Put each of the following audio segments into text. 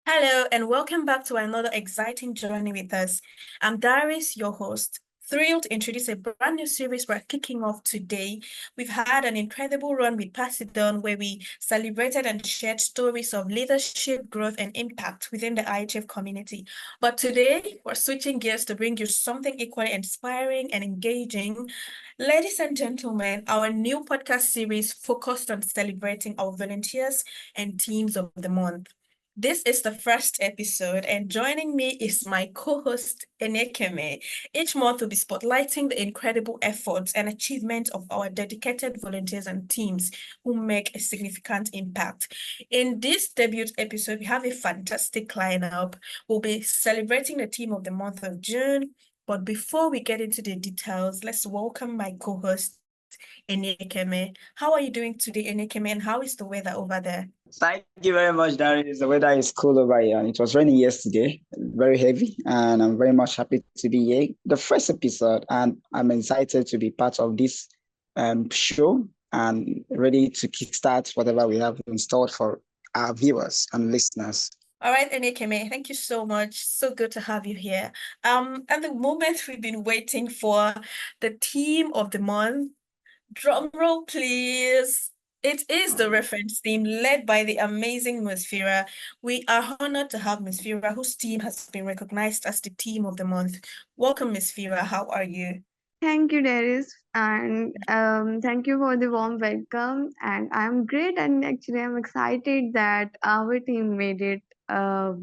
Hello, and welcome back to another exciting journey with us. I'm Darius, your host. Thrilled to introduce a brand new series we're kicking off today. We've had an incredible run with Pass It On, where we celebrated and shared stories of leadership, growth, and impact within the IHF community. But today, we're switching gears to bring you something equally inspiring and engaging. Ladies and gentlemen, our new podcast series focused on celebrating our volunteers and teams of the month. This is the first episode, and joining me is my co-host Enekeme. Each month, we'll be spotlighting the incredible efforts and achievements of our dedicated volunteers and teams who make a significant impact. In this debut episode, we have a fantastic lineup. We'll be celebrating the team of the month of June. But before we get into the details, let's welcome my co-host Enekeme. How are you doing today, Enekeme, and how is the weather over there? Thank you very much, Darius. The weather is cool over here. It was raining yesterday, very heavy, and I'm very much happy to be here. The first episode, and I'm excited to be part of this show and ready to kickstart whatever we have installed for our viewers and listeners. All right, Enekeme, thank you so much. So good to have you here. At the moment we've been waiting for the team of the month. Drum roll, please. It is the reference team led by the amazing Miss Fira. We are honored to have Miss Fira, whose team has been recognized as the team of the month. Welcome, Miss Fira. How are you? Thank you, Darius, and thank you for the warm welcome. And I'm great, and actually, I'm excited that our team made it to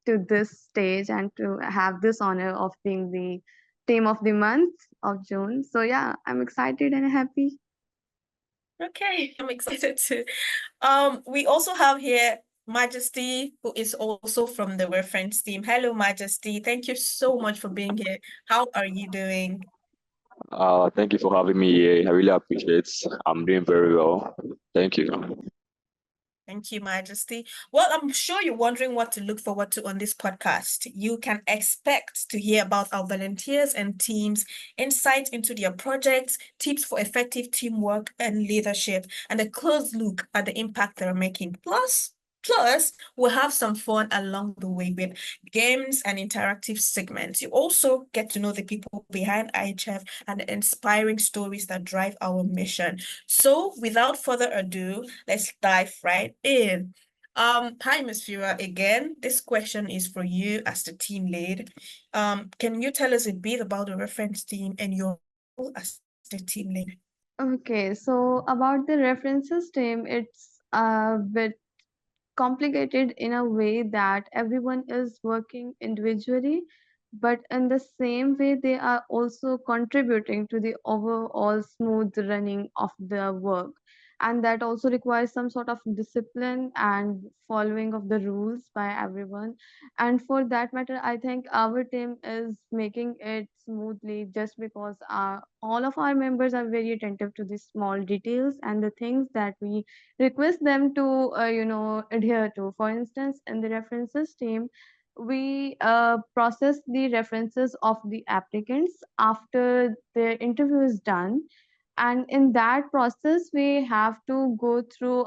this stage and to have this honor of being the team of the month of June. So yeah, I'm excited and happy. Okay, I'm excited too. We also have here Majesty, who is also from the reference team. Hello, Majesty. Thank you so much for being here. How are you doing? Thank you for having me here. I really appreciate it. I'm doing very well. Thank you. Thank you, Majesty. Well, I'm sure you're wondering what to look forward to on this podcast. You can expect to hear about our volunteers and teams, insight into their projects, tips for effective teamwork and leadership, and a close look at the impact they're making. Plus, we'll have some fun along the way with games and interactive segments. You also get to know the people behind IHF and the inspiring stories that drive our mission. So, without further ado, let's dive right in. Hi, Ms. Fira, again. This question is for you as the team lead. Can you tell us a bit about the reference team and your role as the team lead? Okay, so about the references team, it's a bit complicated in a way that everyone is working individually, but in the same way, they are also contributing to the overall smooth running of the work. And that also requires some sort of discipline and following of the rules by everyone. And for that matter, I think our team is making it smoothly just because all of our members are very attentive to the small details and the things that we request them to adhere to. For instance, in the references team, we process the references of the applicants after their interview is done, and in that process we have to go through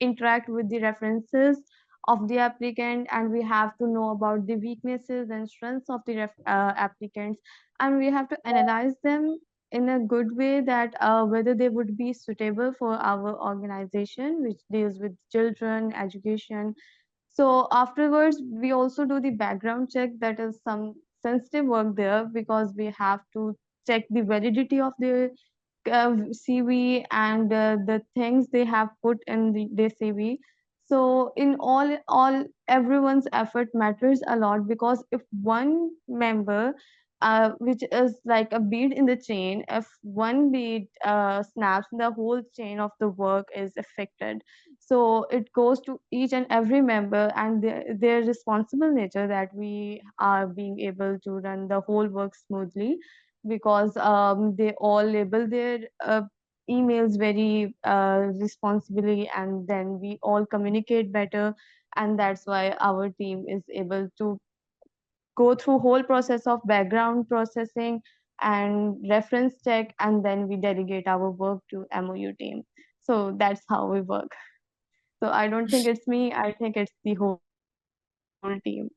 interact with the references of the applicant, and we have to know about the weaknesses and strengths of the applicants, and we have to analyze them in a good way that whether they would be suitable for our organization which deals with children education. So afterwards we also do the background check. That is some sensitive work there because we have to check the validity of the CV and the things they have put in their CV. So in all everyone's effort matters a lot, because if one member, which is like a bead in the chain, if one bead snaps, the whole chain of the work is affected. So it goes to each and every member and their responsible nature that we are being able to run the whole work smoothly, because they all label their emails very responsibly, and then we all communicate better, and that's why our team is able to go through whole process of background processing and reference check, and then we delegate our work to MOU team. So that's how we work. So I don't think it's me, I think it's the whole team. whole team.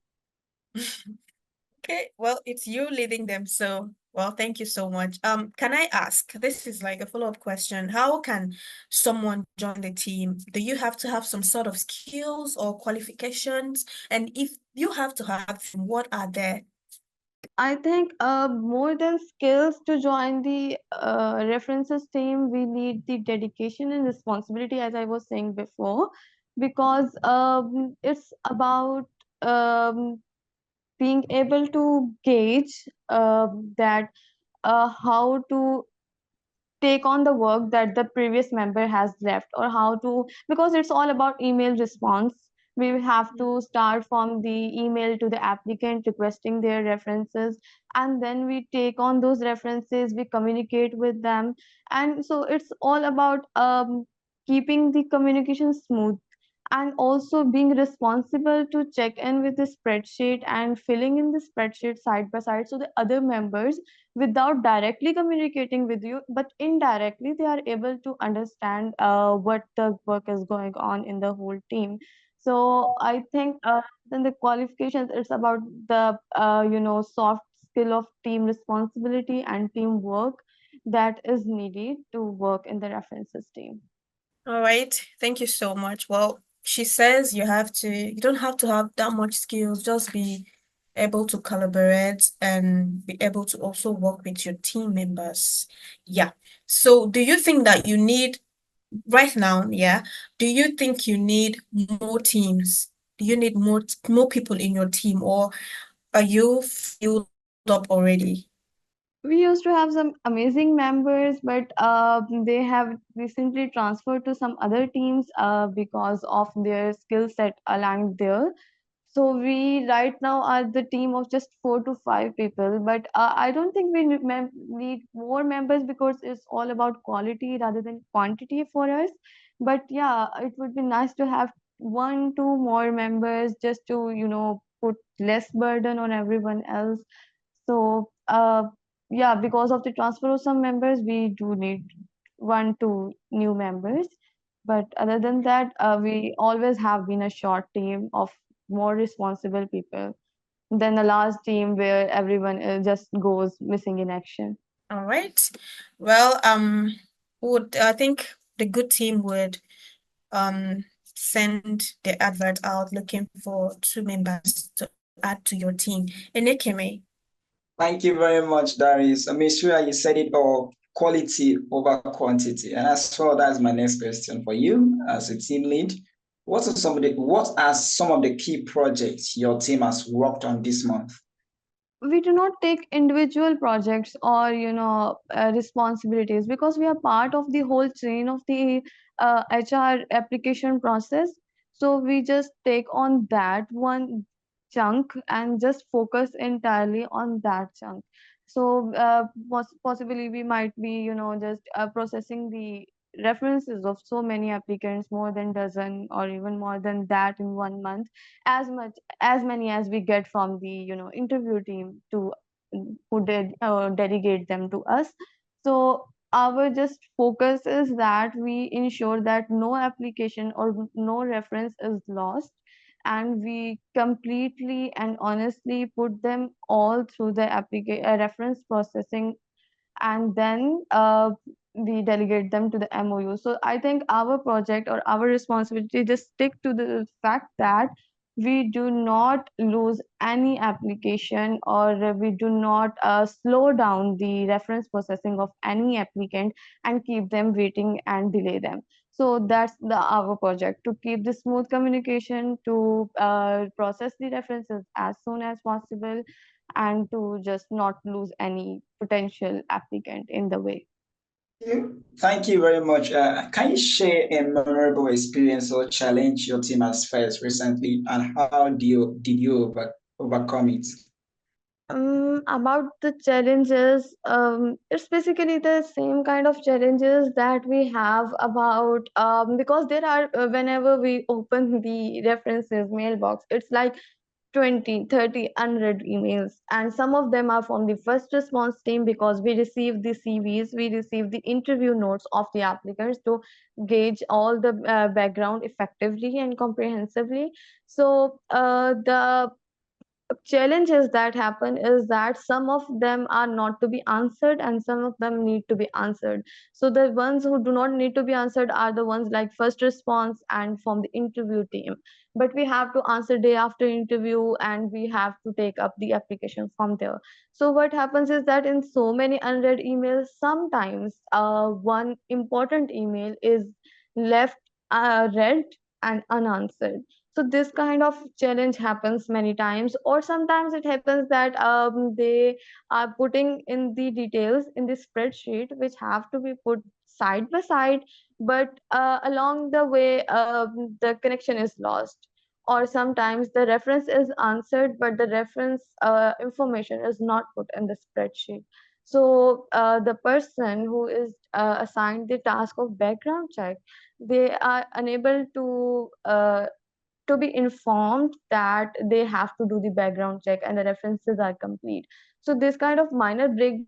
Okay, well, it's you leading them, so well, thank you so much. Can I ask, this is like a follow-up question. How can someone join the team? Do you have to have some sort of skills or qualifications? And if you have to have them, what are they? I think more than skills to join the references team, we need the dedication and responsibility, as I was saying before, because it's about um, being able to gauge that how to take on the work that the previous member has left, or how to, because it's all about email response. We will have to start from the email to the applicant requesting their references, and then we take on those references, we communicate with them. And so it's all about keeping the communication smooth, and also being responsible to check in with the spreadsheet and filling in the spreadsheet side by side, so the other members, without directly communicating with you but indirectly, they are able to understand what the work is going on in the whole team. So I think then the qualifications, it's about the soft skill of team responsibility and teamwork that is needed to work in the references team. All right, thank you so much. Well, she says you don't have to have that much skills, just be able to collaborate and be able to also work with your team members. Yeah. So do you think that you need right now, yeah, do you think you need more teams? Do you need more people in your team, or are you filled up already? We used to have some amazing members, but they have recently transferred to some other teams because of their skill set aligned there. So we right now are the team of just 4 to 5 people, but I don't think we need more members, because it's all about quality rather than quantity for us. But yeah, it would be nice to have 1, 2 more members, just to put less burden on everyone else. So yeah, because of the transfer of some members, we do need 1, 2 new members. But other than that, we always have been a short team of more responsible people than the last team where everyone just goes missing in action. All right. Well, would I think the good team would send the advert out looking for 2 members to add to your team. Enekeme. Thank you very much, Darius. I mean, sure you said it all, quality over quantity. And as well, that's my next question for you as a team lead. What are some of the key projects your team has worked on this month? We do not take individual projects or responsibilities, because we are part of the whole chain of the HR application process. So we just take on that one chunk and just focus entirely on that chunk. So possibly we might be just processing the references of so many applicants, more than dozen or even more than that in 1 month, as many as we get from the interview team to who did delegate them to us. So our just focus is that we ensure that no application or no reference is lost, and we completely and honestly put them all through the reference processing, and then we delegate them to the MOU. So I think our project or our responsibility just stick to the fact that we do not lose any application, or we do not slow down the reference processing of any applicant and keep them waiting and delay them. So that's our project, to keep the smooth communication, to process the references as soon as possible, and to just not lose any potential applicant in the way. Thank you very much. Can you share a memorable experience or challenge your team has faced recently, and how overcome it? About the challenges, it's basically the same kind of challenges that we have about because there are whenever we open the references mailbox, it's like 20, 30 unread emails, and some of them are from the first response team because we receive the CVs, we receive the interview notes of the applicants to gauge all the background effectively and comprehensively. So the challenges that happen is that some of them are not to be answered and some of them need to be answered. So the ones who do not need to be answered are the ones like first response and from the interview team, but we have to answer day after interview and we have to take up the application from there. So what happens is that in so many unread emails, sometimes one important email is left read and unanswered. So this kind of challenge happens many times, or sometimes it happens that they are putting in the details in the spreadsheet which have to be put side by side, but along the way the connection is lost, or sometimes the reference is answered but the reference information is not put in the spreadsheet. So the person who is assigned the task of background check, they are unable to be informed that they have to do the background check and the references are complete. So this kind of minor breakdowns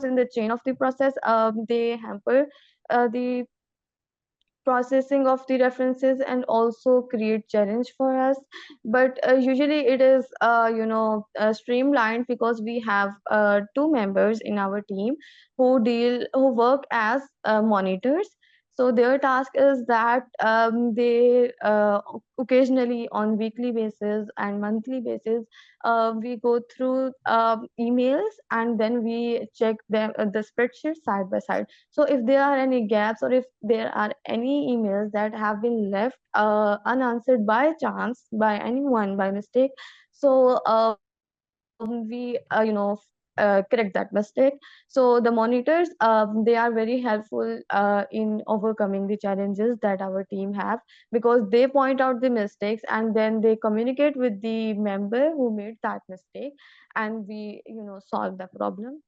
in the chain of the process, they hamper the processing of the references and also create challenge for us. But usually it is streamlined because we have two members in our team who work as monitors. So their task is that they occasionally on weekly basis and monthly basis we go through emails and then we check them the spreadsheet side by side. So if there are any gaps or if there are any emails that have been left unanswered by chance by anyone by mistake, so we correct that mistake. So the monitors, they are very helpful in overcoming the challenges that our team have, because they point out the mistakes and then they communicate with the member who made that mistake, and we solve the problem.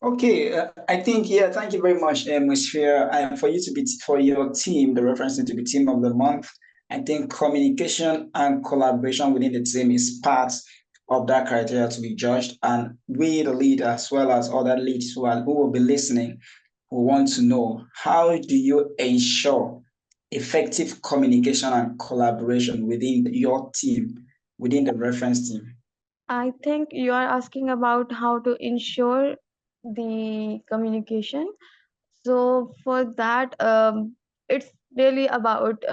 Okay, I think, yeah, thank you very much, Ms. Fear. And for you to be, for your team, the reference to be team of the month, I think communication and collaboration within the team is part of that criteria to be judged. And we, the lead, as well as other leads who will be listening, who want to know, how do you ensure effective communication and collaboration within your team, within the reference team? I think you are asking about how to ensure the communication. So for that, it's really about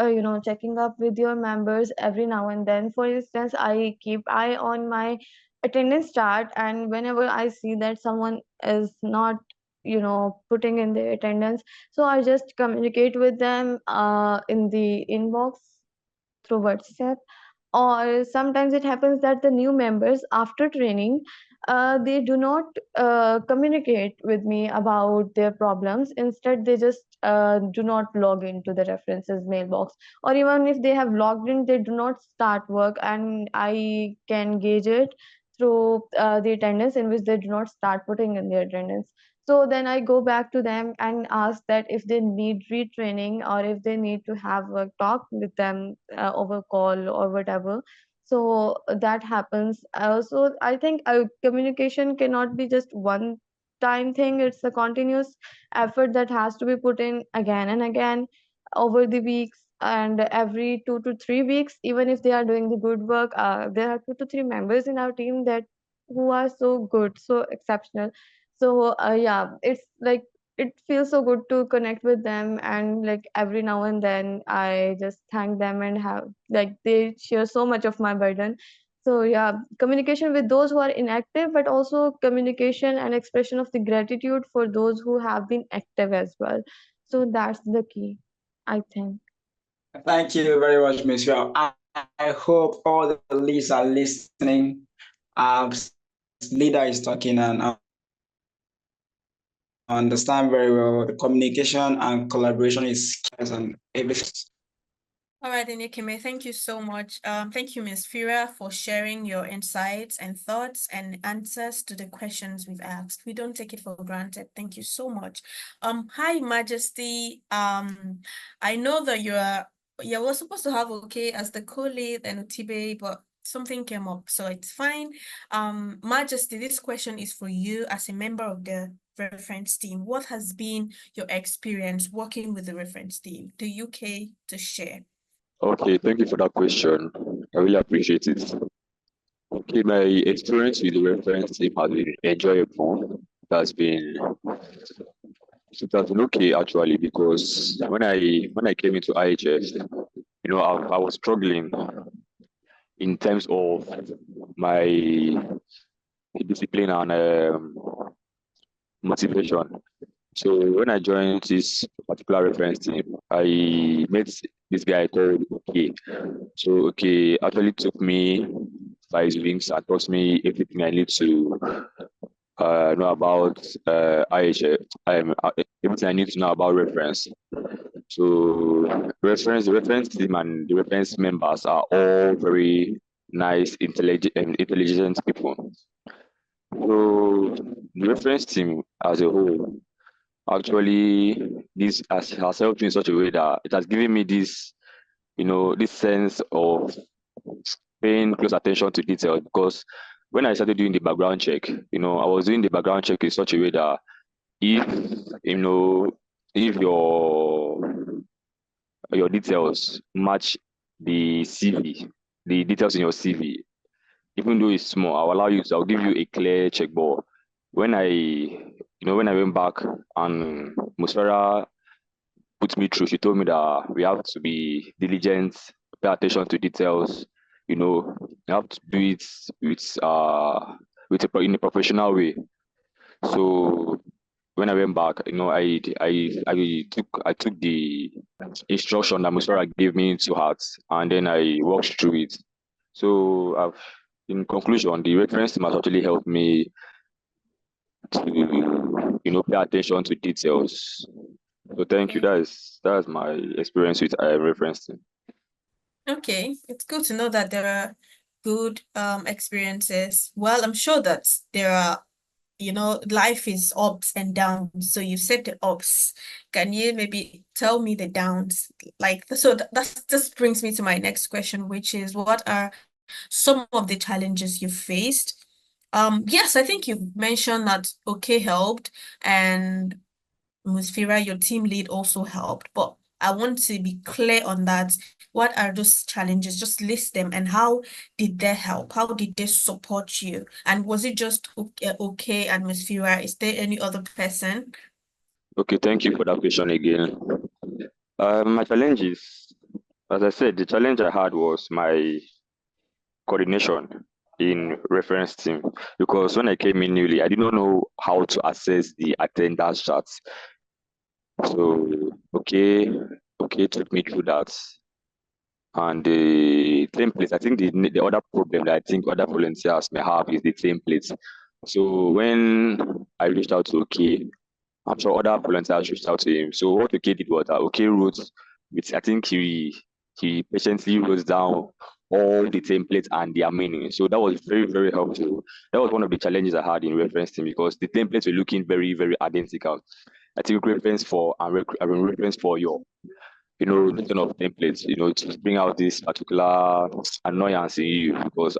checking up with your members every now and then. For instance, I keep eye on my attendance chart, and whenever I see that someone is not putting in their attendance, so I just communicate with them in the inbox through WhatsApp. Or sometimes it happens that the new members after training, they do not communicate with me about their problems. Instead they just do not log into the references mailbox, or even if they have logged in, they do not start work, and I can gauge it through the attendance in which they do not start putting in their attendance. So then I go back to them and ask that if they need retraining or if they need to have a talk with them over call or whatever. So that happens. So I think communication cannot be just one time thing. It's a continuous effort that has to be put in again and again over the weeks, and every 2 to 3 weeks, even if they are doing the good work. There are 2 to 3 members in our team that who are so good, so exceptional. So yeah, it's like it feels so good to connect with them, and like every now and then I just thank them and have like they share so much of my burden. So yeah, communication with those who are inactive, but also communication and expression of the gratitude for those who have been active as well. So that's the key, I think. Thank you very much, Miss Yao. I hope all the leads are listening. Leader is talking and understand very well the communication and collaboration is key and everything. All right, Enikime, thank you so much. Thank you, Ms. Fira, for sharing your insights and thoughts and answers to the questions we've asked. We don't take it for granted. Thank you so much. Hi, Majesty. I know that you were supposed to have Okay as the co-lead and Utibe, but something came up, so it's fine. Majesty, this question is for you as a member of the reference team. What has been your experience working with the reference team? Do you care to share? Okay, thank you for that question. I really appreciate it. Okay, my experience with the reference team has been enjoyable. It has been okay actually, because when I came into IHF, I was struggling in terms of my discipline and motivation. So when I joined this particular reference team, I met this guy called OK. So OK actually took me by his wings and taught me everything I need to know about IHF. Everything I need to know about reference. So the reference team and the reference members are all very nice, intelligent people. So the reference team as a whole, actually, this has helped me in such a way that it has given me this sense of paying close attention to detail. Because when I started doing the background check, I was doing the background check in such a way that if you know if your details match the CV, the details in your CV, even though it's small, I'll give you a clear checkboard. When I went back and Musfera put me through, she told me that we have to be diligent, pay attention to details, you have to do it in a professional way. So when I went back, I took the instruction that Musfera gave me to heart, and then I worked through it. So in conclusion, the reference team has actually helped me to pay attention to details. So thank you. That's my experience with reference team. Okay, it's good to know that there are good experiences. Well, I'm sure that there are, life is ups and downs. So you said the ups. Can you maybe tell me the downs? That just brings me to my next question, which is what are some of the challenges you faced? Yes, I think you mentioned that okay helped, and Musfira, your team lead, also helped, but I want to be clear on that. What are those challenges? Just list them, and how did they help? How did they support you? And was it just okay and Musfira? Is there any other person? Okay, thank you for that question again. My challenges, as I said, the challenge I had was my coordination in reference team, because when I came in newly, I did not know how to access the attendance charts. So okay took me through that. And the templates, I think the other problem that I think other volunteers may have is the templates. So when I reached out to OK, I'm sure other volunteers reached out to him. So what OK did was that OK wrote I think he patiently wrote down all the templates and their meaning. So that was very, very helpful. That was one of the challenges I had in reference team, because the templates were looking very, very identical. I think reference for reference for your this kind of templates, to bring out this particular annoyance in you, because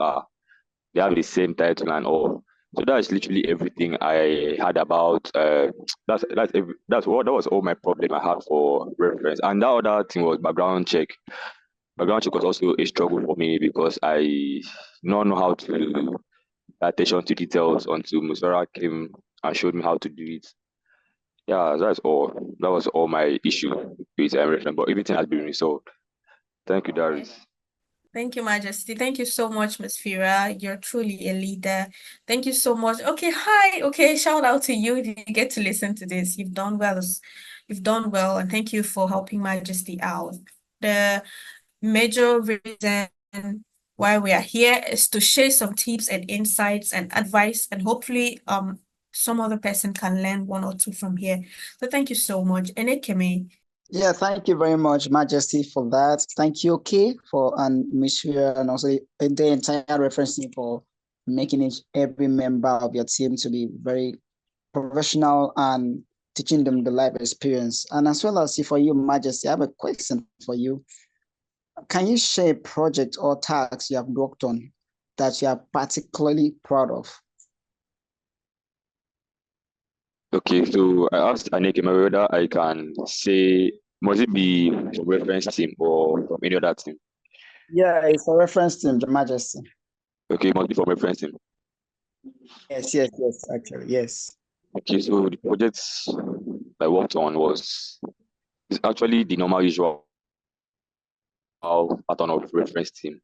they have the same title and all. So that's literally everything I had about that was all my problem I had for reference. And that other thing was background check. Background check was also a struggle for me, because I don't know how to pay attention to details until Musara came and showed me how to do it. Yeah, that's all. That was all my issue with reference, but everything has been resolved. Thank you, Darius. Thank you, Majesty. Thank you so much, Ms. Fira. You're truly a leader. Thank you so much. Okay, hi. Okay, shout out to you if you get to listen to this. You've done well. You've done well, and thank you for helping Majesty out. The major reason why we are here is to share some tips and insights and advice, and hopefully some other person can learn one or two from here. So thank you so much. Enekeme. Yeah, thank you very much, Majesty, for that. Thank you, okay, and Miss Shira, and also the entire reference team for making every member of your team to be very professional and teaching them the life experience. And as well as for you, Majesty, I have a question for you. Can you share a project or task you have worked on that you are particularly proud of? Okay, so I asked Anike whether I can say, must it be from reference team or from any other team? Yeah, it's a reference team, Your Majesty. Okay, it must be from reference team. Yes, actually, yes. Okay, so the projects I worked on was it's actually the normal usual pattern of reference team.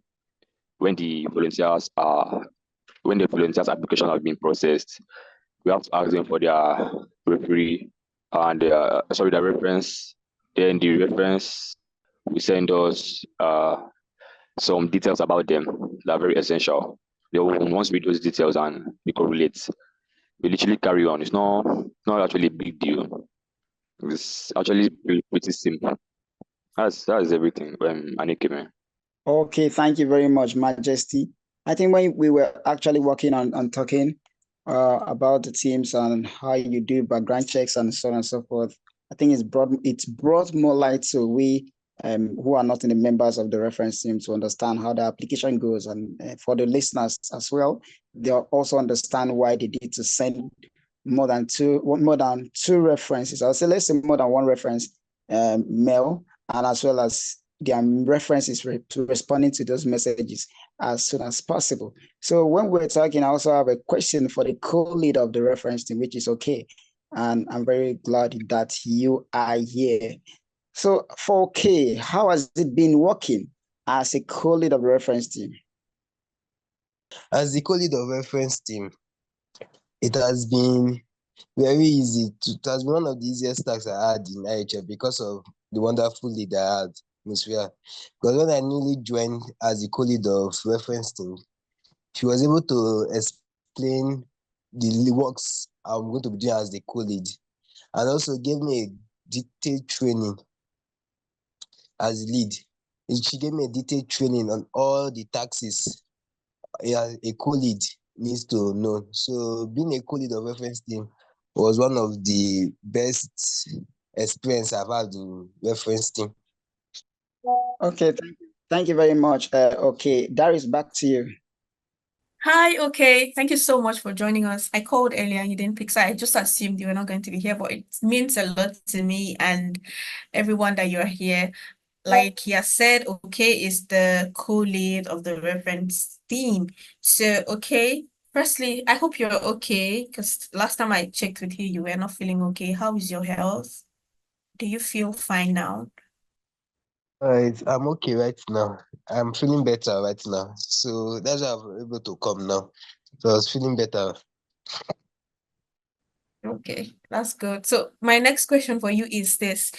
When the volunteers are when the volunteers' application have been processed, we have to ask them for their referee and their reference. Then the reference will send us some details about them that are very essential. They will once read those details and we correlate. We literally carry on. It's not actually a big deal. It's actually pretty simple. That's everything. Anike, man. Okay, thank you very much, Majesty. I think when we were actually working on talking about the teams and how you do background checks and so on and so forth, I think it's brought more light to we who are not in the members of the reference team to understand how the application goes, and for the listeners as well, they'll also understand why they need to send more than two references. I'll say let's say more than one reference mail, and as well as their references to responding to those messages as soon as possible. So when we're talking, I also have a question for the co-lead of the reference team, which is okay. And I'm very glad that you are here. So for K, how has it been working as a co-lead of the reference team? As the co-lead of reference team, it has been very easy. It has been one of the easiest tasks I had in IHF because of the wonderful lead I had, Ms. Ria. Because when I newly joined as the co-lead of reference team, she was able to explain the works I'm going to be doing as the co-lead, and also gave me a detailed training as lead. She gave me a detailed training on all the taxes a co-lead needs to know. So being a co-lead of reference team was one of the best experience I've had in reference team. Okay, thank you very much. Okay, Darius, back to you. Hi, okay. Thank you so much for joining us. I called earlier and you didn't pick, so I just assumed you were not going to be here, but it means a lot to me and everyone that you're here. Like he has said, okay, is the co-lead of the reference team. So, okay, firstly, I hope you're okay, because last time I checked with you, you were not feeling okay. How is your health? Do you feel fine now? Alright, I'm okay right now. I'm feeling better right now. So that's why I'm able to come now. So I was feeling better. Okay, that's good. So my next question for you is this.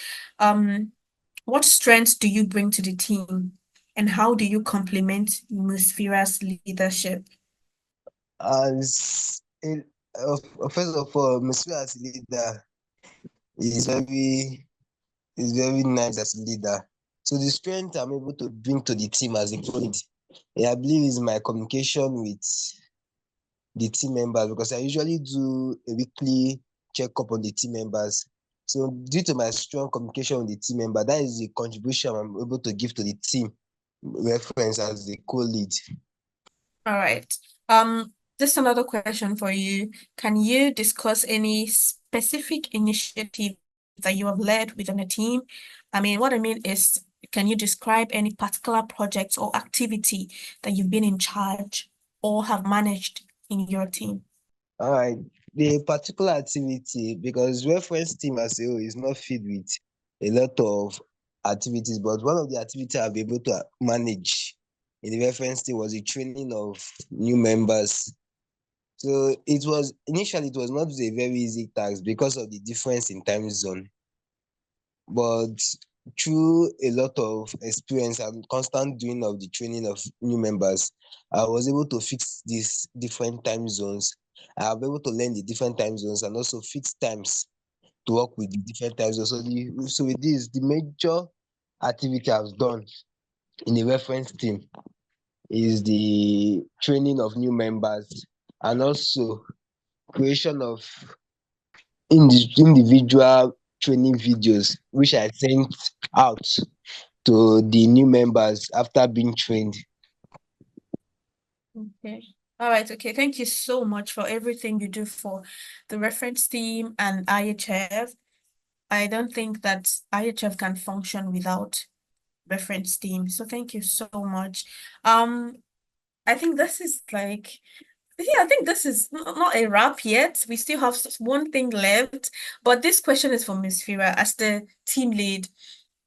What strengths do you bring to the team and how do you complement Musfira's leadership? As first of all, Ms. Ria as a leader is very nice as a leader. So the strength I'm able to bring to the team as a co-lead, I believe, is my communication with the team members, because I usually do a weekly checkup on the team members. So due to my strong communication with the team member, that is the contribution I'm able to give to the team reference as the co-lead. All right. Just another question for you. Can you discuss any specific initiative that you have led within a team? I mean, what I mean is, can you describe any particular project or activity that you've been in charge or have managed in your team? All right. The particular activity, because reference team as a whole is not filled with a lot of activities, but one of the activities I've been able to manage in the reference team was the training of new members. So initially it was not a very easy task because of the difference in time zone. But through a lot of experience and constant doing of the training of new members, I was able to fix these different time zones. I was able to learn the different time zones and also fix times to work with the different time zones. So with this, the major activity I've done in the reference team is the training of new members and also creation of individual training videos, which I sent out to the new members after being trained. Okay. All right. Okay. Thank you so much for everything you do for the reference team and IHF. I don't think that IHF can function without reference team. So thank you so much. I think this is like, yeah, I think this is not a wrap yet. We still have one thing left, but this question is for Miss Fira as the team lead.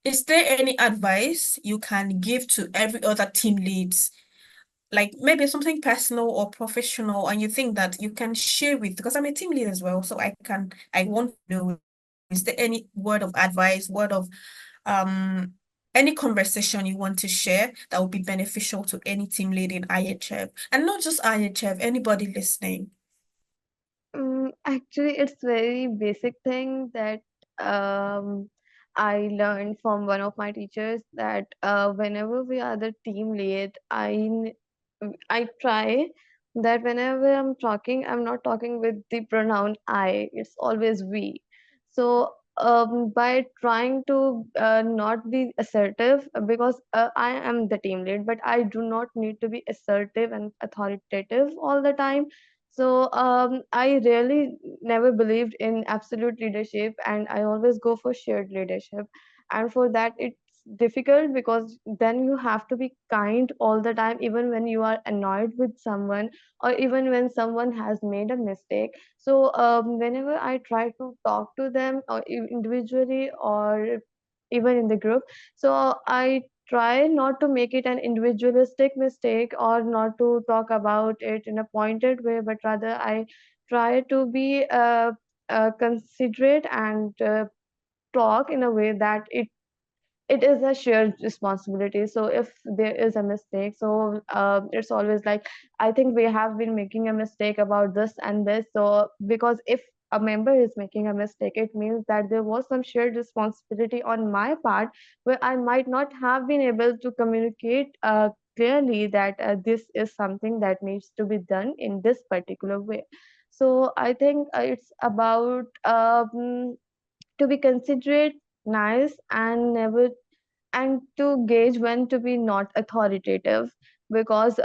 Is there any advice you can give to every other team leads, like maybe something personal or professional, and you think that you can share with, because I'm a team lead as well, so I want to know, is there any word of advice, word of um any conversation you want to share that would be beneficial to any team lead in IHF, and not just IHF, anybody listening? Actually, it's very basic thing that um, I learned from one of my teachers that whenever we are the team lead, I try that whenever I'm talking, I'm not talking with the pronoun I. It's always we. So by trying to not be assertive, because I am the team lead, but I do not need to be assertive and authoritative all the time. So I really never believed in absolute leadership, and I always go for shared leadership. And for that, it's difficult because then you have to be kind all the time, even when you are annoyed with someone, or even when someone has made a mistake. So whenever I try to talk to them, or individually or even in the group, so I try not to make it an individualistic mistake, or not to talk about it in a pointed way, but rather I try to be considerate and talk in a way that it is a shared responsibility. So if there is a mistake, so it's always like, I think we have been making a mistake about this and this. So because if a member is making a mistake, it means that there was some shared responsibility on my part, where I might not have been able to communicate clearly that this is something that needs to be done in this particular way. So I think it's about to be considerate, nice, and never, and to gauge when to be not authoritative, because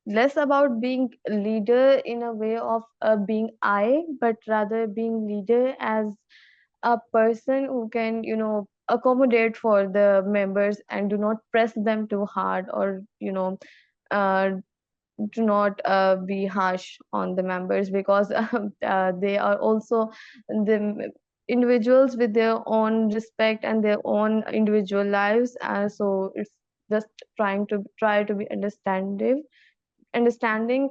less about being leader in a way of being I, but rather being leader as a person who can, accommodate for the members and do not press them too hard, or uh, do not be harsh on the members, because they are also the individuals with their own respect and their own individual lives. So it's just try to be understanding,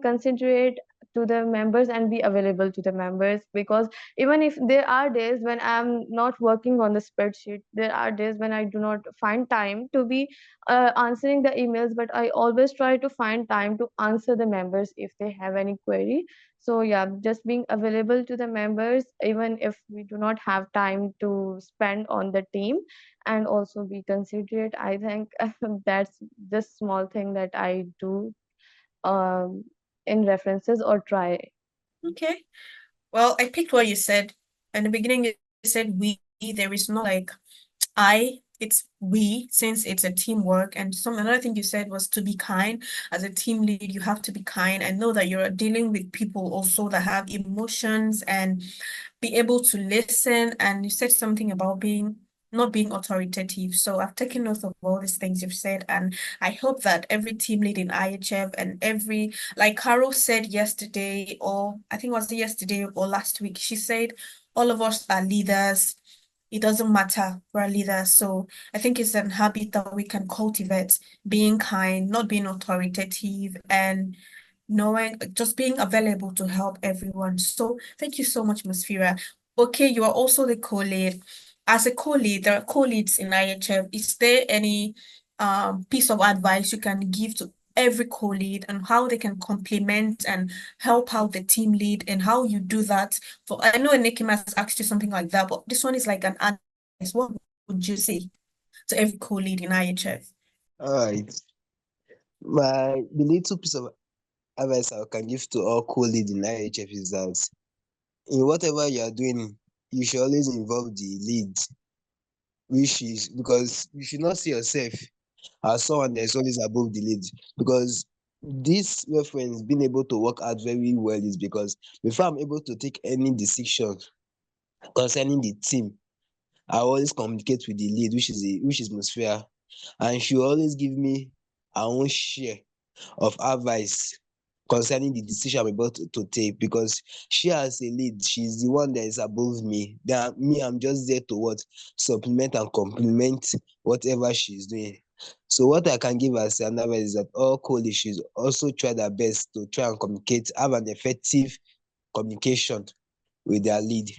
considerate to the members, and be available to the members. Because even if there are days when I'm not working on the spreadsheet, there are days when I do not find time to be answering the emails, but I always try to find time to answer the members if they have any query. So yeah, just being available to the members even if we do not have time to spend on the team, and also be considerate. I think that's the small thing that I do um, in references, or try. Okay. Well, I picked what you said. In the beginning, you said we. There is no like it's we, since it's a teamwork. And another thing you said was to be kind. As a team lead, you have to be kind and know that you're dealing with people also that have emotions, and be able to listen. And you said something about not being authoritative. So I've taken note of all these things you've said, and I hope that every team lead in IHF and every, like Carol said yesterday, or I think it was yesterday or last week, she said all of us are leaders. It doesn't matter, we're leaders. So I think it's an habit that we can cultivate, being kind, not being authoritative, and knowing, just being available to help everyone. So thank you so much, Ms. Fira. Okay, you are also the co-lead. As a co-lead, there are co-leads in IHF. Is there any piece of advice you can give to every co-lead and how they can complement and help out the team lead, and how you do that? For I know Nikim has asked you something like that, but this one is like an advice. What would you say to every co-lead in IHF? All right. The little piece of advice I can give to all co-lead in IHF is that in whatever you are doing, you should always involve the lead. which is because you should not see yourself as someone that is always above the lead, because this reference being able to work out very well is because before I'm able to take any decision concerning the team, I always communicate with the lead, which is Musfia, and she will always give me her own share of advice concerning the decision I'm about to take, because she as a lead, she's the one that is above me. Then me, I'm just there to what? Supplement and complement whatever she's doing. So what I can give as an advice is that all colleagues should also try their best to try and communicate, have an effective communication with their lead.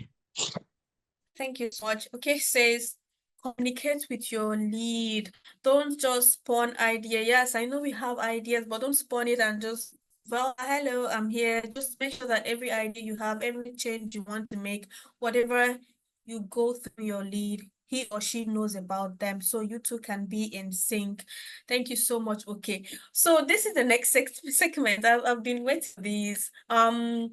Thank you so much. Okay, says communicate with your lead. Don't just spawn idea. Yes, I know we have ideas, but don't spawn it and just, well, hello, I'm here. Just make sure that every idea you have, every change you want to make, whatever you go through your lead, he or she knows about them, so you two can be in sync. Thank you so much. Okay, so this is the next segment. I've been waiting for these. I'm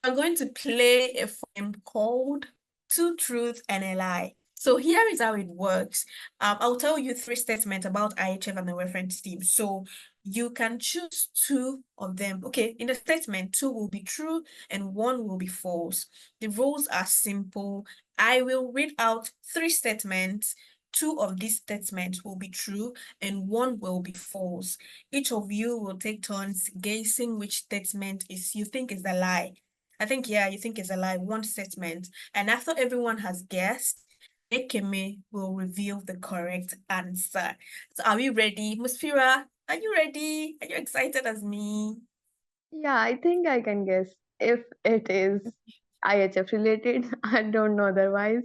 going to play a game called Two Truths and a Lie. So here is how it works. I'll tell you three statements about IHF and the reference team. So you can choose two of them. Okay, in the statement, two will be true and one will be false. The rules are simple. I will read out three statements. Two of these statements will be true and one will be false. Each of you will take turns guessing which statement is you think is a lie. I think, yeah, you think it's a lie, one statement. And after everyone has guessed, Ekeme will reveal the correct answer. So are we ready? Musfira, are you ready? Are you excited as me? Yeah, I think I can guess if it is IHF related. I don't know otherwise.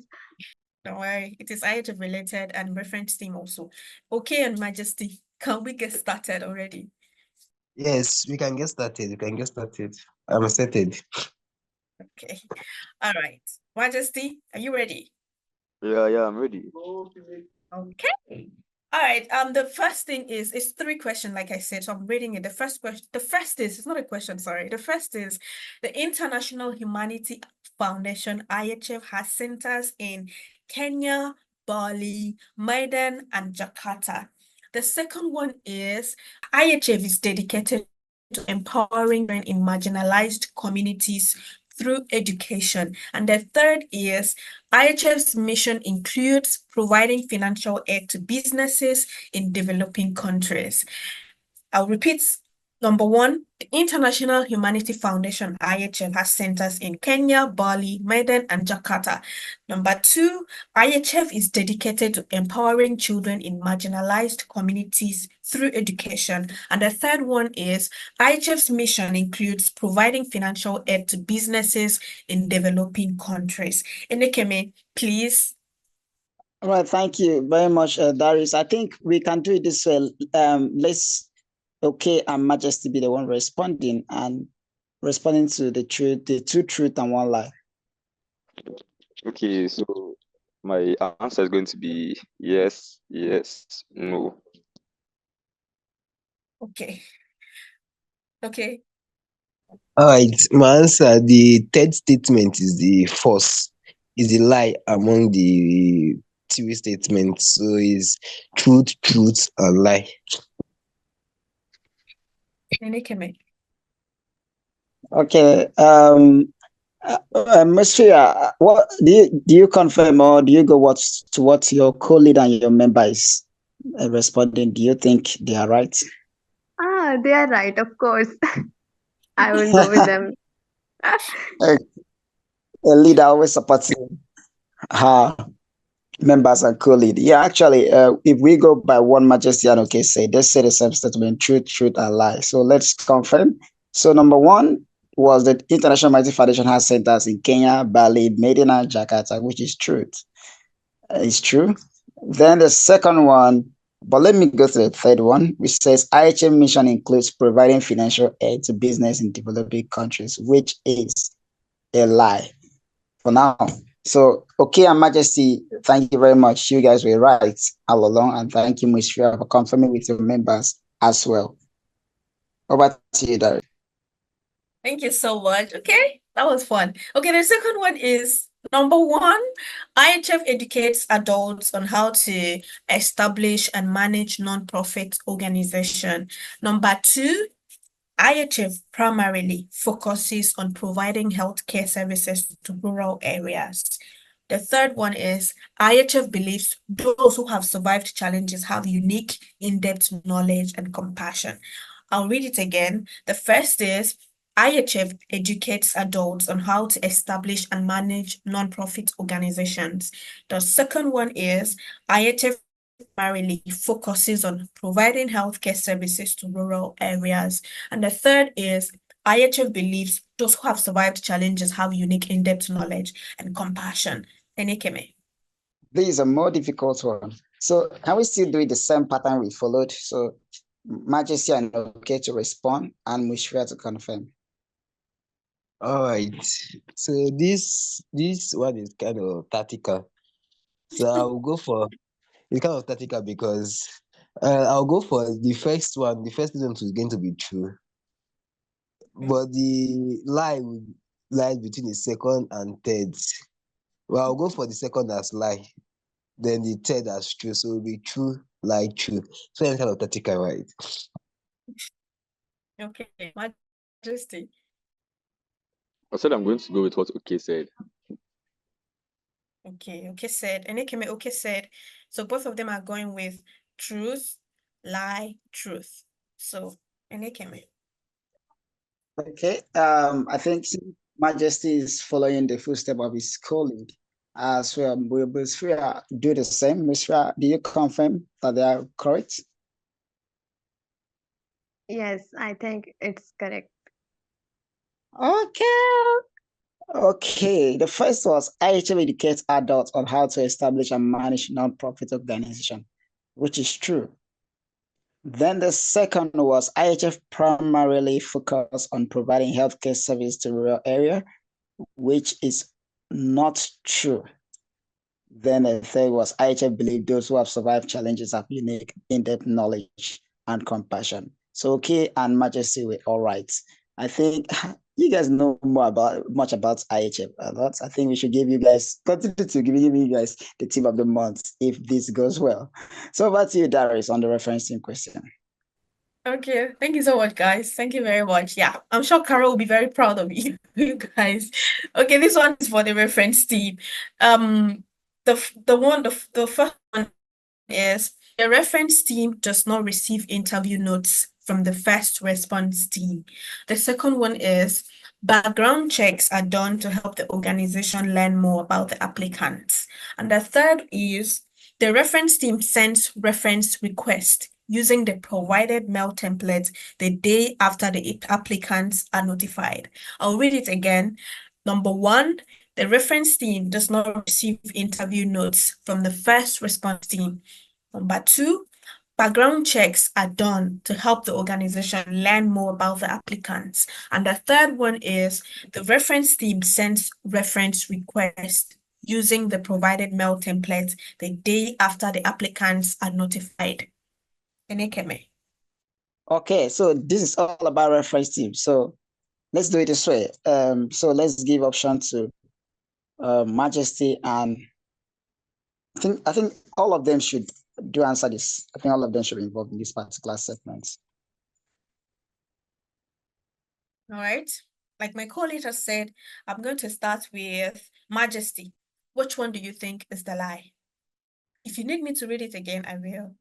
Don't worry, it is IHF related and reference team also. Okay, and Majesty, can we get started already? Yes, we can get started. We can get started. I'm excited. Okay. All right. Majesty, are you ready? Yeah, I'm ready. Okay. All right. The first thing is it's three questions, like I said. So I'm reading it. The first question, it's not a question, sorry. The first is the International Humanity Foundation, IHF, has centers in Kenya, Bali, Medan, and Jakarta. The second one is IHF is dedicated to empowering women in marginalized communities through education. And the third is IHF's mission includes providing financial aid to businesses in developing countries. I'll repeat. Number one, the International Humanity Foundation, IHF, has centers in Kenya, Bali, Medan, and Jakarta. Number two, IHF is dedicated to empowering children in marginalized communities through education. And the third one is IHF's mission includes providing financial aid to businesses in developing countries. Enekeme, please. All right, thank you very much, Darius. I think we can do it this way. Let's Okay and Majesty be the one responding to the truth, the two truth and one lie. Okay, so my answer is going to be yes, yes, no. Okay. Okay. All right, my answer, the third statement is the false, is the lie among the three statements. So is truth, truth, and lie. Enekeme. Okay. Mr. What do you confirm or do you go what your co-lead and your member is responding? Do you think they are right? Ah, they are right, of course. I will go with them. A leader always supporting her members and co-lead. Yeah, actually, if we go by one Majesty and okay say, they say the same statement: truth, truth, and lie. So let's confirm. So number one was that International Humanity Foundation has centers in Kenya, Bali, Medina, Jakarta, which is truth. It's true. Then the second one, but let me go to the third one, which says IHM mission includes providing financial aid to business in developing countries, which is a lie for now. So, okay, and Majesty, thank you very much. You guys were right all along, and thank you, Ms. Shria, for confirming with your members as well. Over to you, Derek. Thank you so much. Okay, that was fun. Okay, the second one is Number one, IHF educates adults on how to establish and manage non-profit organization. Number two, IHF primarily focuses on providing healthcare services to rural areas. The third one is IHF believes those who have survived challenges have unique, in-depth knowledge and compassion. I'll read it again. The first is IHF educates adults on how to establish and manage non-profit organizations. The second one is IHF primarily focuses on providing healthcare services to rural areas. And the third is IHF believes those who have survived challenges have unique in-depth knowledge and compassion. Enikeme. This is a more difficult one. So can we still do it the same pattern we followed? So Majesty and okay to respond and Mushra to confirm. All right. So this one is kind of tactical. So I'll go for it's kind of tactical because I'll go for the first one. The first one is going to be true, but the lies between the second and third. Well, I'll go for the second as lie, then the third as true. So it'll be true, lie, true. So it's kind of tactical, right? Okay, Majesty. I said I'm going to go with what OK said. Okay said. Enikeme, okay said. So both of them are going with truth, lie, truth. So Enikeme. Okay. I think Majesty is following the footstep of his colleague. So will Musfira do the same? Musfira, do you confirm that they are correct? Yes, I think it's correct. Okay. Okay. The first was IHF educates adults on how to establish and manage non-profit organization, which is true. Then the second was IHF primarily focused on providing healthcare service to rural area, which is not true. Then the third was IHF believe those who have survived challenges have unique in-depth knowledge and compassion. So okay and Majesty were all right. I think you guys know much about IHF a lot. I think we should continue to give you guys the team of the month if this goes well. So over to you, Darius, on the reference team question. Okay, thank you so much, guys. Thank you very much. Yeah, I'm sure Carol will be very proud of you, you guys. Okay, this one is for the reference team. The first one is the reference team does not receive interview notes from the first response team. The second one is background checks are done to help the organization learn more about the applicants. And the third is the reference team sends reference request using the provided mail template the day after the applicants are notified. I'll read it again. Number one, the reference team does not receive interview notes from the first response team. Number two, background checks are done to help the organization learn more about the applicants. And the third one is the reference team sends reference requests using the provided mail template the day after the applicants are notified. Enekeme. Okay, so this is all about reference team. So let's do it this way. So let's give option to Majesty, and I think all of them should do answer this. I think all of them should be involved in this particular segment. All right. Like my colleague has said, I'm going to start with Majesty. Which one do you think is the lie? If you need me to read it again, I will.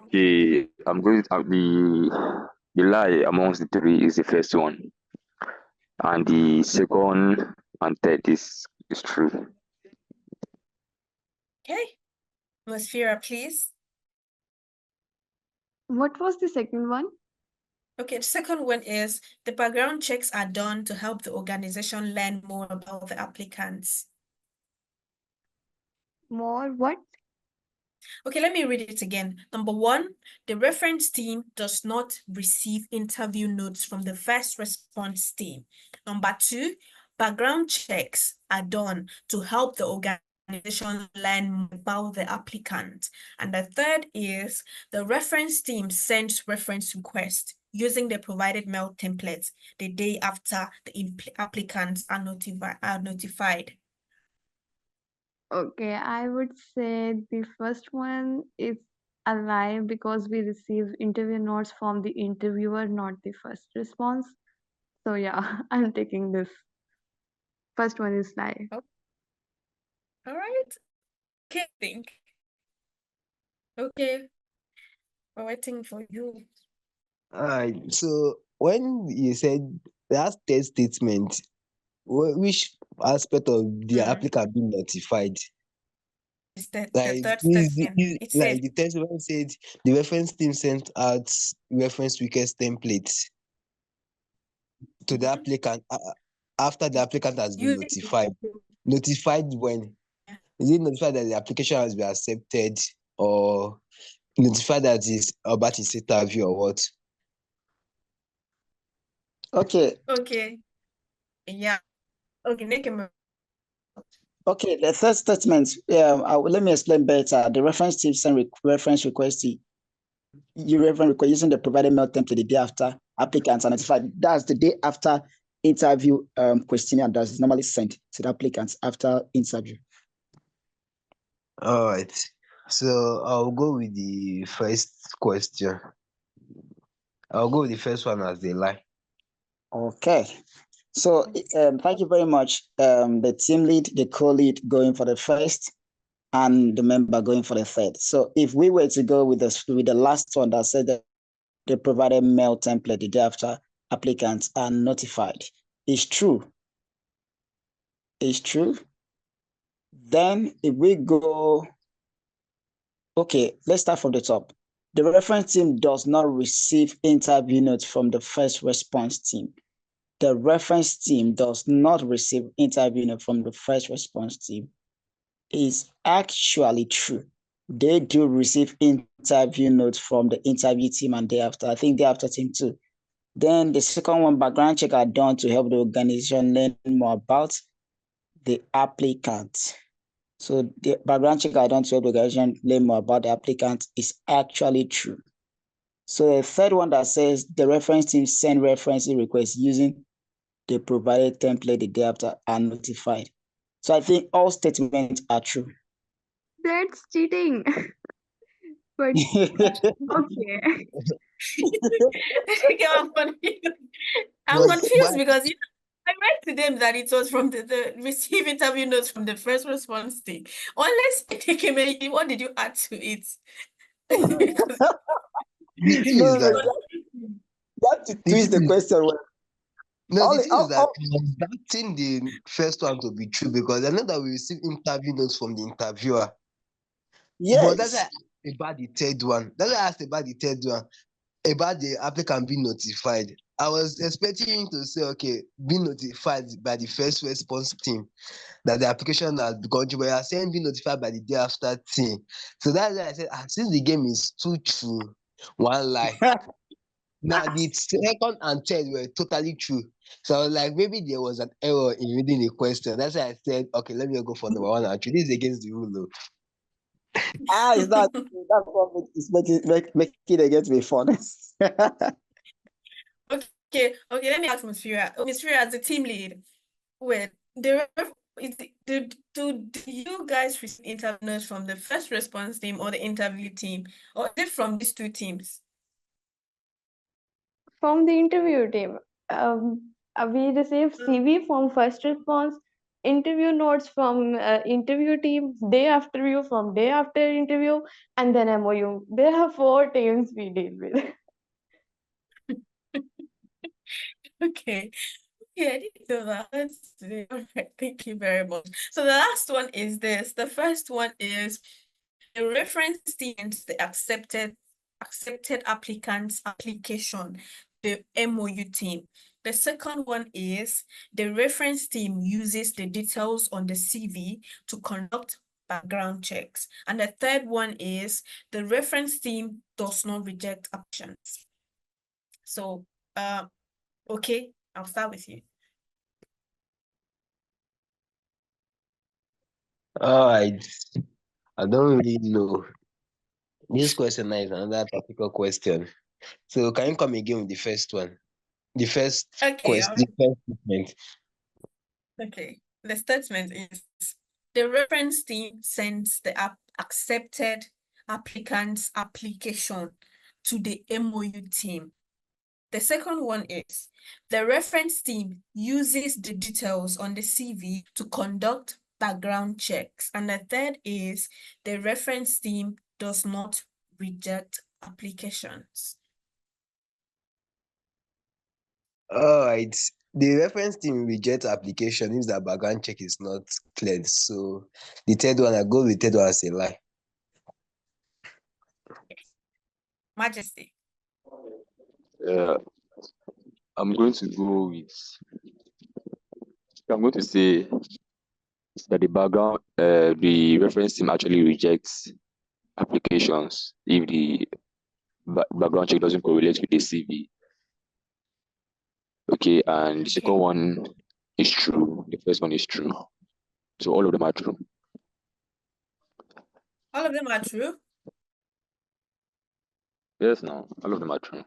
Okay, I'm going the lie amongst the three is the first one, and the second and third is true. Okay. Musfira, please. What was the second one? Okay, the second one is the background checks are done to help the organization learn more about the applicants. More what? Okay, let me read it again. Number one, the reference team does not receive interview notes from the first response team. Number two, background checks are done to help the organization learn more about the applicant. And the third is the reference team sends reference requests using the provided mail templates the day after the applicants are notified? Okay, I would say the first one is a lie because we receive interview notes from the interviewer, not the first response. So yeah, I'm taking this. First one is lie. Oh, all right. Okay, think. Okay, we're waiting for you. Alright, so when you said that third statement, which aspect of the Mm. applicant being notified? It's the Like third this, statement. It says, like the testament said, the reference team sent out reference request templates to the mhm, applicant after the applicant has been using notified. Notified when? Is it notified that the application has been accepted, or notified that is about his interview, or what? Okay, okay, yeah. Okay, make him. okay. The third statement, let me explain better. The reference team send reference request to you reference request using the provided mail template the day after applicants are notified. That's the day after interview questionnaire that is normally sent to the applicants after interview. All right. So I'll go with the first question. I'll go with the first one as the lie. Okay. So thank you very much. The team lead, the co-lead going for the first, and the member going for the third. So if we were to go with the last one that said that the provided mail template the day after applicants are notified, is true. Is true. Then if we go, okay, let's start from the top. The reference team does not receive interview notes from the first response team. The reference team does not receive interview note from the first response team. Is actually true. They do receive interview notes from the interview team and day after. I think day after team too. Then the second one, background check are done to help the organization learn more about the applicant. So the background check are done to help the organization learn more about the applicant is actually true. So the third one that says the reference team send referencing requests using the provided template the day after are notified. So I think all statements are true. That's cheating. But okay. Okay, I'm confused. I'm But confused because I read to them that it was from the receive interview notes from the first response team. Unless what did you add to it? Because the thing is No, that you have to the twist the thing is, question. no, the thing is that All, I was doubting the first one to be true because I know that we receive interview notes from the interviewer. But that's why I yes. asked about the third one. That's why I asked about the third one, about the applicant being notified. I was expecting you to say, okay, being notified by the first response team that the application has gone through, but you are saying being notified by the day after team. So that's why I said, since the game is too true, one lie. Now the second and third were totally true. So I was like, maybe there was an error in reading the question. That's why I said, okay, let me go for number one and two. This is against the rule, though. It's not. That's what is make it against me fun. okay, let me ask Miss Fira. Miss Fira, as the team lead, wait, do you guys receive interview notes from the first response team or the interview team, or is it from these two teams? From the interview team, we receive CV from first response, interview notes from interview team, day after you from day after interview, and then MOU. There are four teams we deal with. Okay. Yeah, I didn't know that. All right, thank you very much. So the last one is this. The first one is the reference team and the accepted applicant's application, the MOU team. The second one is the reference team uses the details on the CV to conduct background checks. And the third one is the reference team does not reject applications. So, okay, I'll start with you. All right. I don't really know. This question is another practical question. So can you come again with the first one? The first Okay, question, the first statement. okay. The statement is the reference team sends the accepted applicant's application to the MOU team. The second one is the reference team uses the details on the CV to conduct background checks. And the third is the reference team does not reject applications. All right. The reference team reject application if the background check is not cleared. So the third one, I go with the third one as a lie. Majesty. Uh, I'm going to go with. I'm going to say that the reference team actually rejects applications if the background check doesn't correlate with the CV. Okay, and the second one is true. The first one is true. So all of them are true. All of them are true. Yes, no, all of them are true.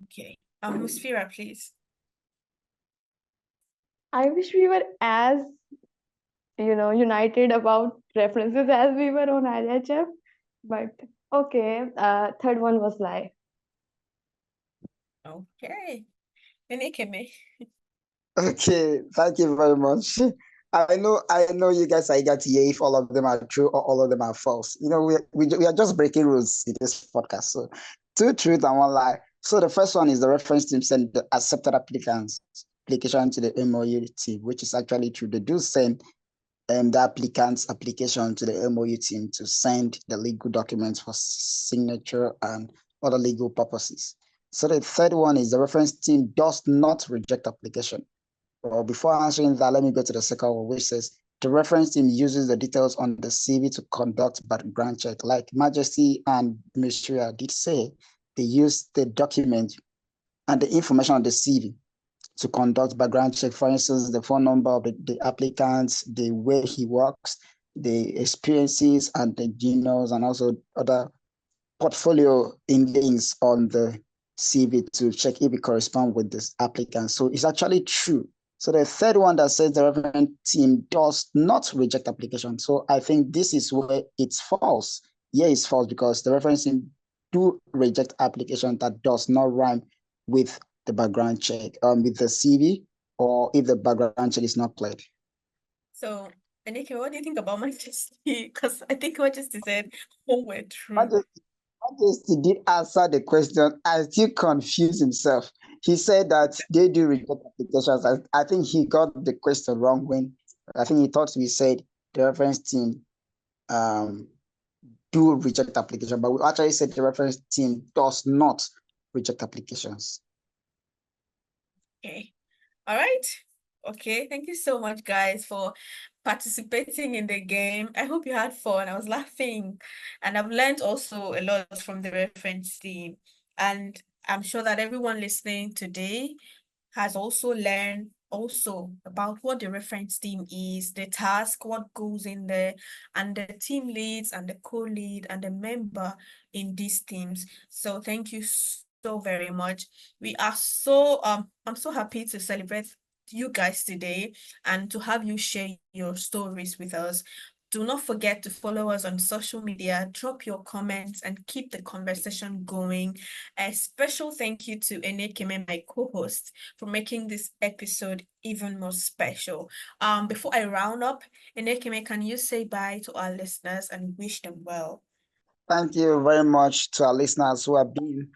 Okay. Musfira, please. I wish we were as united about references as we were on IHF, but okay. Third one was lie. Okay. Enikeme. Okay, thank you very much. I know you guys are eager to hear if all of them are true or all of them are false. We are just breaking rules in this podcast. So two truth and one lie. So the first one is the reference team send the accepted applicants application to the MOU team, which is actually true. They do send the applicant's application to the MOU team to send the legal documents for signature and other legal purposes. So the third one is the reference team does not reject application. Well, before answering that, let me go to the second one, which says the reference team uses the details on the CV to conduct background check. Like Majesty and Mysteria did say, they use the document and the information on the CV to conduct background check. For instance, the phone number of the applicant, the way he works, the experiences and the genomes, and also other portfolio in links on the CV to check if it corresponds with this applicant. So it's actually true. So the third one that says the reference team does not reject application. So I think this is where it's false. Yeah, it's false because the reference team do reject application that does not rhyme with the background check, with the CV, or if the background check is not cleared. So, Enike, what do you think about Majesty? Because I think Majesty said all were true. Majesty did answer the question and still confused himself. He said that they do reject applications. I think he got the question wrong when I think he thought we said the reference team do reject application, but we actually said the reference team does not reject applications. Okay. All right. Okay. Thank you so much, guys, for participating in the game. I hope you had fun. I was laughing, and I've learned also a lot from the reference team. And I'm sure that everyone listening today has also learned about what the reference team is, the task, what goes in there, and the team leads and the co-lead and the member in these teams. So thank you so very much. We are so I'm so happy to celebrate you guys today and to have you share your stories with us. Do not forget to follow us on social media, drop your comments, and keep the conversation going. A special thank you to Enekeme, my co-host, for making this episode even more special. Before I round up, Enekeme, can you say bye to our listeners and wish them well? Thank you very much to our listeners who have been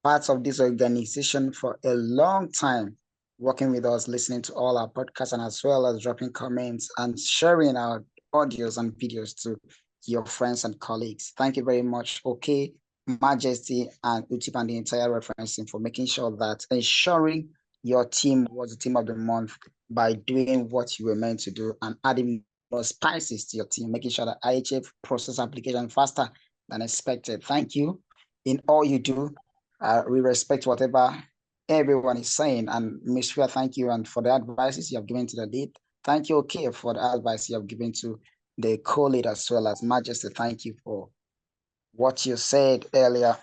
part of this organization for a long time, working with us, listening to all our podcasts, and as well as dropping comments and sharing our audios and videos to your friends and colleagues. Thank you very much, okay, Majesty and Utip and the entire referencing for making sure that ensuring your team was the team of the month by doing what you were meant to do and adding more spices to your team, making sure that IHF process application faster than expected. Thank you in all you do. We respect whatever everyone is saying. And Ms. Fia, thank you and for the advices you have given to the lead. Thank you, okay, for the advice you have given to the co-lead as well as Majesty. Thank you for what you said earlier,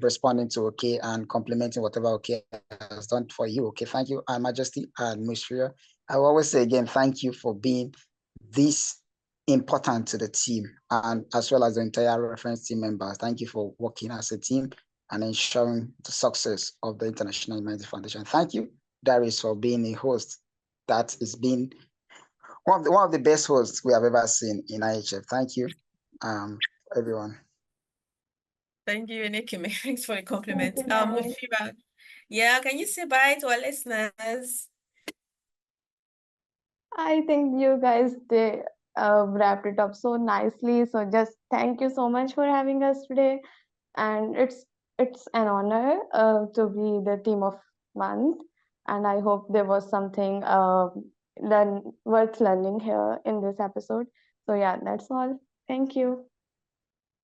responding to okay and complimenting whatever okay has done for you. Okay, thank you, Majesty and Mushria. I will always say again, thank you for being this important to the team and as well as the entire reference team members. Thank you for working as a team and ensuring the success of the International Humanity Foundation. Thank you, Darius, for being a host that has been one of the best hosts we have ever seen in IHF. Thank you, everyone. Thank you, Nikki. Thanks for the compliment. you, Darius. Mushira, yeah, can you say bye to our listeners? I think you guys did wrapped it up so nicely. So just thank you so much for having us today, and it's an honor to be the team of month. And I hope there was something worth learning here in this episode. So yeah, that's all. Thank you.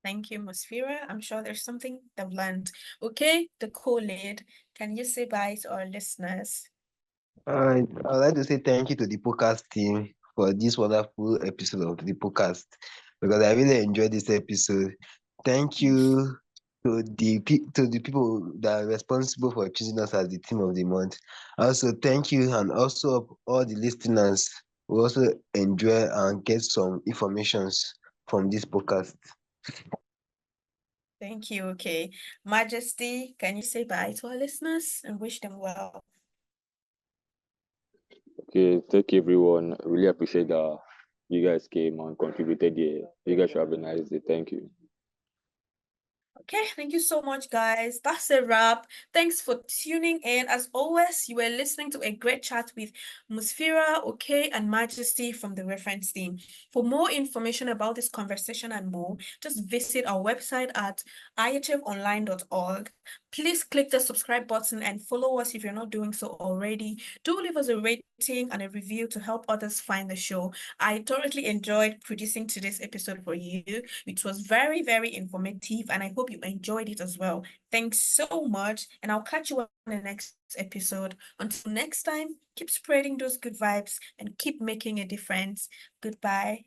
Thank you, Musfira. I'm sure there's something they've learned. Okay, the co-lead, can you say bye to our listeners? I'd like to say thank you to the podcast team for this wonderful episode of the podcast because I really enjoyed this episode. Thank you to the people that are responsible for choosing us as the team of the month. Also, thank you, and also all the listeners who also enjoy and get some informations from this podcast. Thank you. Okay. Majesty, can you say bye to our listeners and wish them well? Okay, thank you everyone. I really appreciate that you guys came and contributed here. You guys should have a nice day. Thank you. Okay, thank you so much, guys. That's a wrap. Thanks for tuning in. As always, you were listening to a great chat with Musfira, Okay, and Majesty from the reference team. For more information about this conversation and more, just visit our website at ihfonline.org. Please click the subscribe button and follow us if you're not doing so already. Do leave us a rating and a review to help others find the show. I thoroughly enjoyed producing today's episode for you. It was very, very informative, and I hope you enjoyed it as well. Thanks so much, and I'll catch you on the next episode. Until next time, keep spreading those good vibes and keep making a difference. Goodbye.